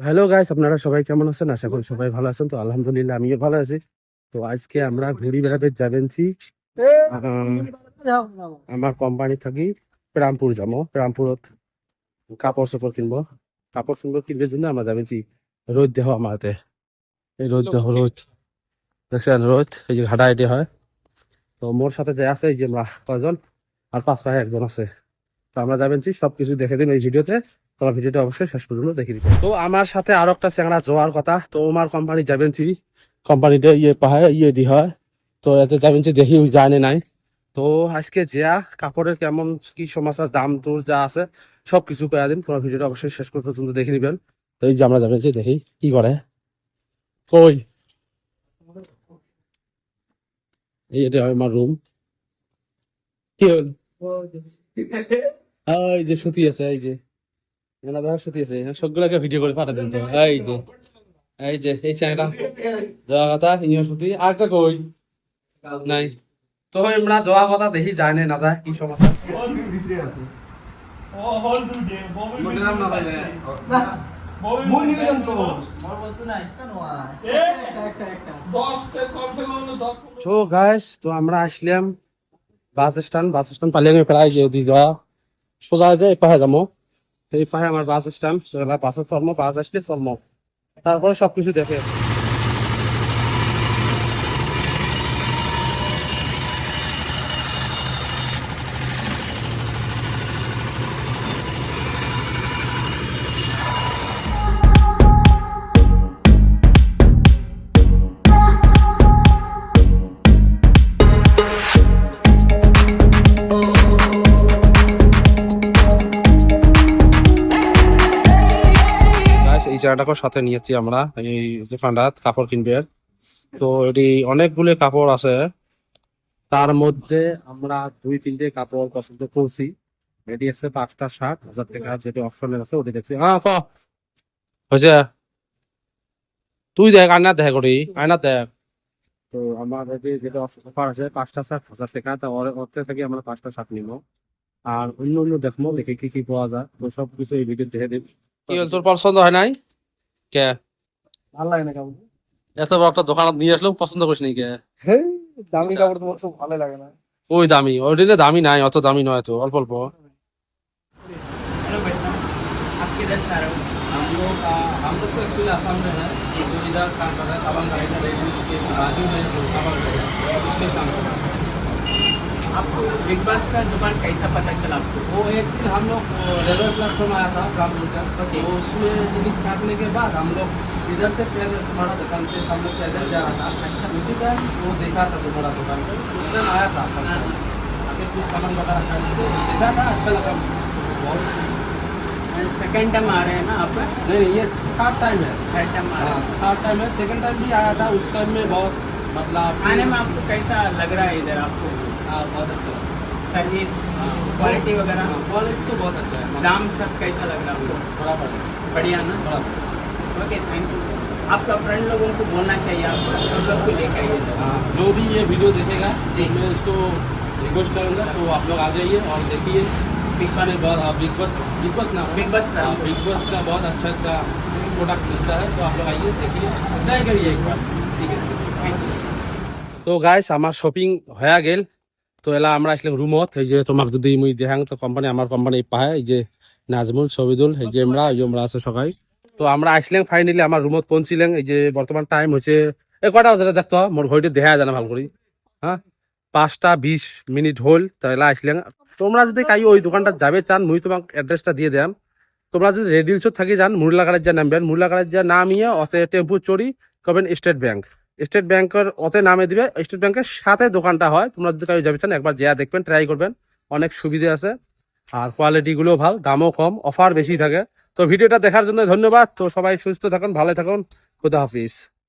Hello guys, আপনারা সবাই কেমন আছেন? আশা করি সবাই ভালো আছেন। তো আলহামদুলিল্লাহ আমিও ভালো আছি। তো আজকে আমরা ঘুরি বেড়াতে যাবেনছি। আমার কোম্পানি থাকি রামপুর যাবো। রামপুরত কাপড় চোপড় কিনবো। কাপড় চোপড় কিনবার জন্য আমরা যাবেনছি। রোদ দেহ আমাতে, এই রোদ দেহ রোদ দেখছেন, রোদ এই যে ঘাটা এটি হয়। তো মোর সাথে যে আছে এই যে আমরা কয়জন, আর পাঁচ পায়ে একজন আছে। তো আমরা যাবেনছি, সবকিছু দেখে দিন এই ভিডিওতে। তোমার ভিডিওটা অবশ্যই শেষ পর্যন্ত দেখে দিবেন। তো আমার সাথে আরো একটা চ্যাংড়া যাওয়ার কথা। তো আমার কোম্পানি যাবেনছি, কোম্পানিতে ইয়ে পাহাড় ইয়ে দি হয়। তো এতে যাবেনছি, দেখি জানে নাই। তো আজকে যা কাপড়ের কেমন কি সমস্যা, দাম দূর যা আছে সবকিছু কয়া দিন। তোমার ভিডিওটা অবশ্যই শেষ পর্যন্ত দেখে নিবেন। তো এই যে আমরা যাবেনছি, দেখি কি করে। কই এই এটা হয় আমার রুম। কি হল? এই যে সুতি আছে, এই যে এখানে দেখা সুতি আছে, সবগুলাকে ভিডিও করে পাঠা দিন। তো এই চ্যাংড়া যাওয়া কথা ইয়ে সুতি আর একটা কই নাই। তো আমরা যাওয়া কথা দেখি যায় না যায় কি সমস্যা। বললাম না তাহলে। তো গাইস, তো আমরা আসলাম বাস স্ট্যান্ড। বাস স্ট্যান্ড পালিয়ে আমি প্রায় যে দিঘা সোজা যায় এই পাহে যাবো। এই পাহে আমার বাস স্ট্যান্ড, বাসে চলমো, বাস আসলে চলমো, তারপরে সবকিছু দেখে। এই জায়গাটাকে সাথে নিয়েছি আমরা এই দোকানটাত কাপড় কিনবে। তো এটি অনেকগুলো কাপড় আছে, তার মধ্যে আমরা দুই তিনটে কাপড় পছন্দ করছি। এটি আছে 5,60,000 টাকা, যেটি অপশনের আছে ওটি দেখছি। হ্যাঁ ক হয়েছে, তুই দেখ আয়না দেখ, করি আয়না দেখ। তো আমার এটি যেটা অফার আছে 5,60,000 টাকা, তা ওর থেকে আমরা 5,60 নিবো। আর অন্য অন্য দেখবো, দেখি কি কি পাওয়া যায়। তো সবকিছু এই ভিডিও দেখে দিন। কি হল, তোর পছন্দ হয় নাই কে? ভালো লাগে না কেমন, এত বড় একটা দোকান নিয়ে আসলাম, পছন্দ করিস নি কে? হেই, দামি কাপড় তোমার খুব ভালো লাগে না। ওই দামি, ওই দিনে দামি নাই, অত দামি নয়, তো অল্প অল্প। हेलो भाई साहब, आप किधर से आ रहे हो? हम लोग तो एक्चुअली आसाम में है। तो इधर काम कर रहा है तवांग गाड़ी का, रेलवे के बाजू में जो तवांग गाड़ी है, उसमें काम कर रहा है। आपको बिग बास का दुकान कैसा पता चला आपको? वो एक दिन हम लोग रेलवे प्लेटफॉर्म आया था काम का, तो उसमें टिकट काटने के बाद हम लोग इधर से पैदल तुम्हारा दुकान पे हम लोग पैदल जा रहा था। अच्छा, उसी टाइम वो देखा था तुम्हारा दुकान पे, उस टाइम आया था। आगे कुछ सामान वगैरह था, तो देखा था, अच्छा लगा बहुत। सेकेंड टाइम आ रहे हैं ना आप? नहीं ये थर्ड टाइम है। थर्ड टाइम आ रहे हैं। थर्ड टाइम है। सेकंड टाइम भी आया था, उस टाइम में बहुत मतलब आने में आपको कैसा लग रहा है इधर आपको? बहुत अच्छा है। सर्विस, क्वालिटी वगैरह, क्वालिटी तो बहुत अच्छा है। दाम सब कैसा लग रहा है आपको? बराबर है, बढ़िया ना? बराबर। Okay, thank you. आपका फ्रेंड लोगों को बोलना चाहिए, आप सब लोग को लेकर आइए। जो भी ये वीडियो देखेगा जी। मैं उसको रिक्वेस्ट करूंगा, तो आप लोग आ जाइए और देखिए। बिग बस ना, बिग बस का बिग बस का बहुत अच्छा अच्छा प्रोडक्ट मिलता है। तो आप लोग आइए, देखिए, ट्राई करिए एक बार, ठीक है। Thank you. তো গাইস, আমার শপিং হয়ে গেল। তো এলা আমরা আসলাম রুমত। এই যে তোমাক যদি মুই দেখাং, তো কোম্পানি আমার কোম্পানি পায়, এই যে নাজমুল শহীদুল, এই যে আমরা, এই যে আমরা আছে সবাই। তো আমরা আসলাম ফাইনালি আমার রুমত পৌঁছিলাম। এই যে বর্তমান টাইম হচ্ছে এই কটা বাজে দেখতো, মোর ঘড়িতে দেখা যায় না ভাল করি। হ্যাঁ, 5টা 20 মিনিট হল। তো এলা আসলাম। তোমরা যদি কাই ওই দোকানটা যাবে চান, মুই তোমাক অ্যাড্রেসটা দিয়ে দিলাম। তোমরা যদি রেডিলসত থাকি যান, মুরলাগাড়ের যা নামবেন, মুরলাগাড়ের যা নামিয়ে অতে টেম্পু চড়ি করবেন স্টেট ব্যাংক। স্টেট ব্যাংকের অতে নামে দিবে, স্টেট ব্যাংকের সাথে দোকানটা হয়। তোমরা যদি কাউ যাবে চান, একবার যা দেখবেন, ট্রাই করবেন, অনেক সুবিধা আছে। আর কোয়ালিটি গুলো ভালো, দামও কম, অফার বেশি থাকে। তো ভিডিওটা দেখার জন্য ধন্যবাদ। তো সবাই সুস্থ থাকুন, ভালো থাকুন, খুদা হাফিজ।